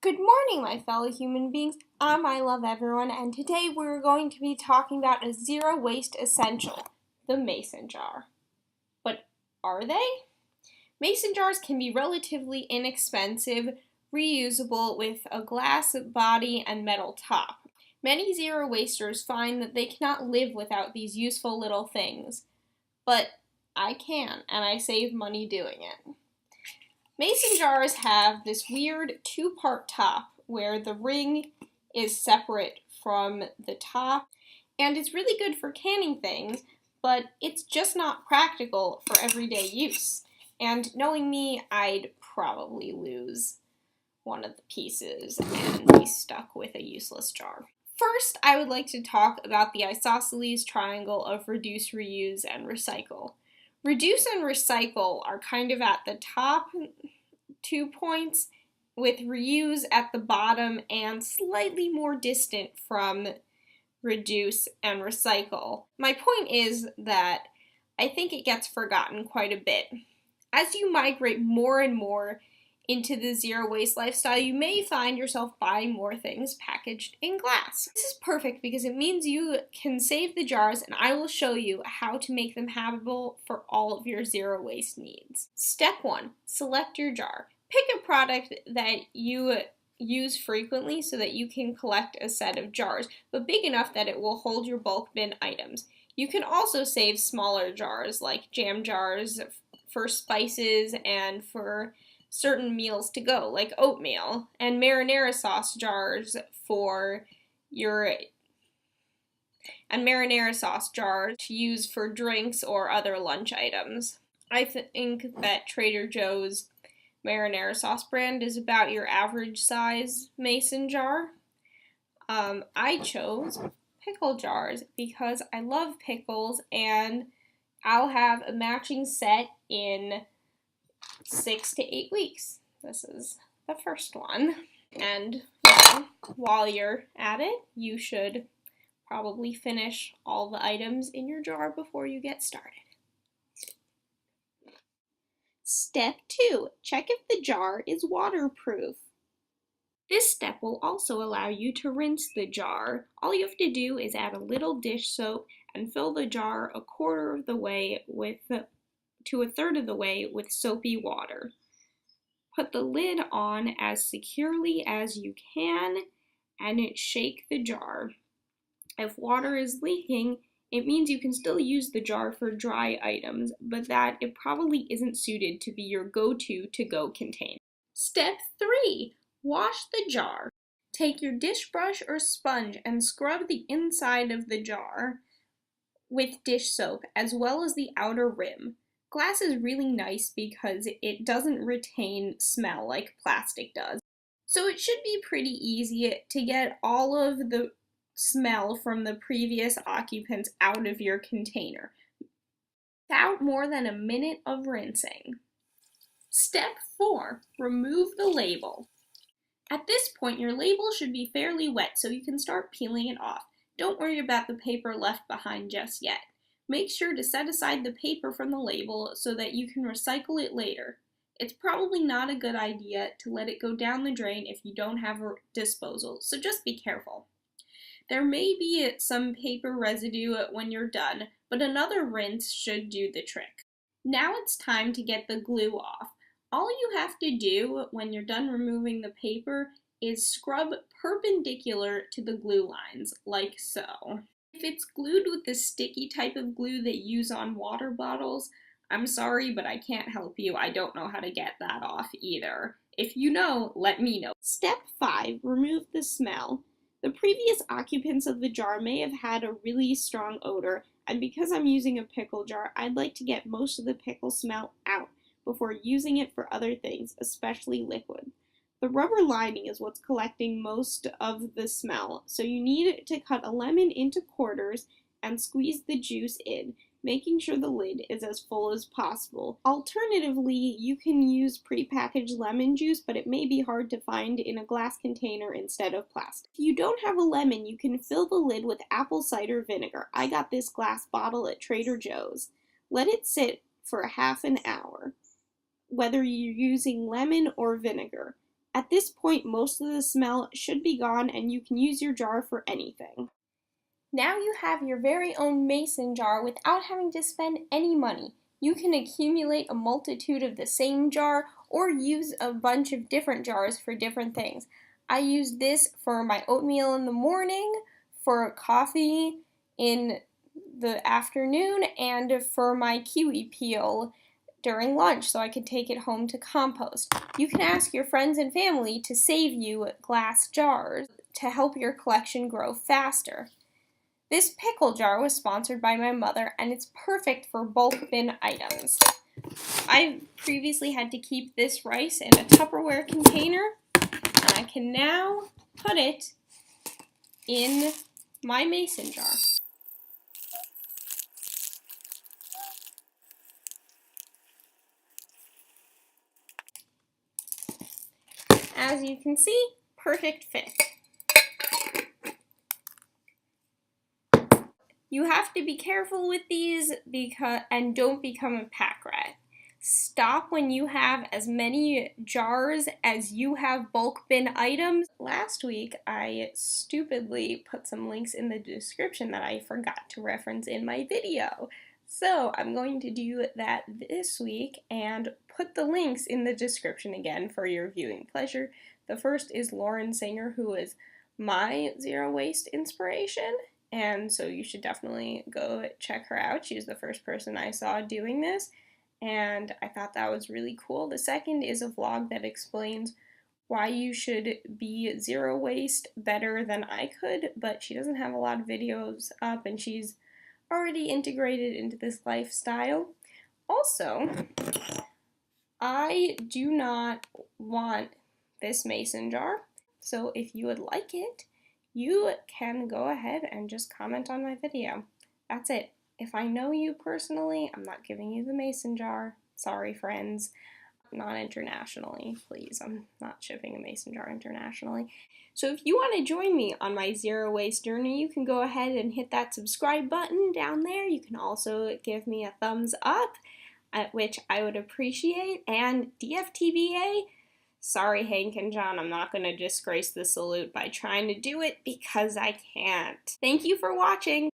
Good morning, my fellow human beings. I love everyone, and today we're going to be talking about a zero waste essential, the mason jar. But are they? Mason jars can be relatively inexpensive, reusable with a glass body and metal top. Many zero wasters find that they cannot live without these useful little things, but I can, and I save money doing it. Mason jars have this weird two-part top where the ring is separate from the top, and it's really good for canning things, but it's just not practical for everyday use. And knowing me, I'd probably lose one of the pieces and be stuck with a useless jar. First, I would like to talk about the isosceles triangle of reduce, reuse, and recycle. Reduce and recycle are kind of at the top 2 points, with reuse at the bottom and slightly more distant from reduce and recycle. My point is that I think it gets forgotten quite a bit. As you migrate more and more into the zero waste lifestyle, you may find yourself buying more things packaged in glass. This is perfect because it means you can save the jars, and I will show you how to make them habitable for all of your zero waste needs. Step 1, select your jar. Pick a product that you use frequently so that you can collect a set of jars, but big enough that it will hold your bulk bin items. You can also save smaller jars like jam jars for spices and for certain meals to go, like oatmeal, and marinara sauce jars to use for drinks or other lunch items. I think that Trader Joe's marinara sauce brand is about your average size mason jar. I chose pickle jars because I love pickles, and I'll have a matching set in 6 to 8 weeks. This is the first one. And while you're at it, you should probably finish all the items in your jar before you get started. Step 2. Check if the jar is waterproof. This step will also allow you to rinse the jar. All you have to do is add a little dish soap and fill the jar a quarter of the way to a third of the way with soapy water. Put the lid on as securely as you can and shake the jar. If water is leaking, it means you can still use the jar for dry items, but that it probably isn't suited to be your go-to to-go container. Step 3. Wash the jar. Take your dish brush or sponge and scrub the inside of the jar with dish soap as well as the outer rim. Glass is really nice because it doesn't retain smell like plastic does. So it should be pretty easy to get all of the smell from the previous occupants out of your container without more than a minute of rinsing. Step 4. Remove the label. At this point, your label should be fairly wet so you can start peeling it off. Don't worry about the paper left behind just yet. Make sure to set aside the paper from the label so that you can recycle it later. It's probably not a good idea to let it go down the drain if you don't have a disposal, so just be careful. There may be some paper residue when you're done, but another rinse should do the trick. Now it's time to get the glue off. All you have to do when you're done removing the paper is scrub perpendicular to the glue lines, like so. If it's glued with the sticky type of glue they use on water bottles, I'm sorry, but I can't help you. I don't know how to get that off either. If you know, let me know. Step 5. Remove the smell. The previous occupants of the jar may have had a really strong odor, and because I'm using a pickle jar, I'd like to get most of the pickle smell out before using it for other things, especially liquid. The rubber lining is what's collecting most of the smell, so you need to cut a lemon into quarters and squeeze the juice in, making sure the lid is as full as possible. Alternatively, you can use prepackaged lemon juice, but it may be hard to find in a glass container instead of plastic. If you don't have a lemon, you can fill the lid with apple cider vinegar. I got this glass bottle at Trader Joe's. Let it sit for half an hour, whether you're using lemon or vinegar. At this point, most of the smell should be gone and you can use your jar for anything. Now you have your very own mason jar without having to spend any money. You can accumulate a multitude of the same jar or use a bunch of different jars for different things. I use this for my oatmeal in the morning, for coffee in the afternoon, and for my kiwi peel during lunch so I could take it home to compost. You can ask your friends and family to save you glass jars to help your collection grow faster. This pickle jar was sponsored by my mother, and it's perfect for bulk bin items. I previously had to keep this rice in a Tupperware container, and I can now put it in my mason jar. As you can see, perfect fit. You have to be careful with these and don't become a pack rat. Stop when you have as many jars as you have bulk bin items. Last week, I stupidly put some links in the description that I forgot to reference in my video. So I'm going to do that this week and put the links in the description again for your viewing pleasure. The first is Lauren Singer, who is my zero waste inspiration. And so you should definitely go check her out. She's the first person I saw doing this, and I thought that was really cool. The second is a vlog that explains why you should be zero waste better than I could, but she doesn't have a lot of videos up, and she's already integrated into this lifestyle. Also, I do not want this mason jar, so if you would like it, you can go ahead and just comment on my video. That's it. If I know you personally, I'm not giving you the mason jar. Sorry, friends. Not internationally, please. I'm not shipping a mason jar internationally. So if you want to join me on my zero waste journey, you can go ahead and hit that subscribe button down there. You can also give me a thumbs up, which I would appreciate. And DFTBA, sorry, Hank and John, I'm not going to disgrace the salute by trying to do it because I can't. Thank you for watching.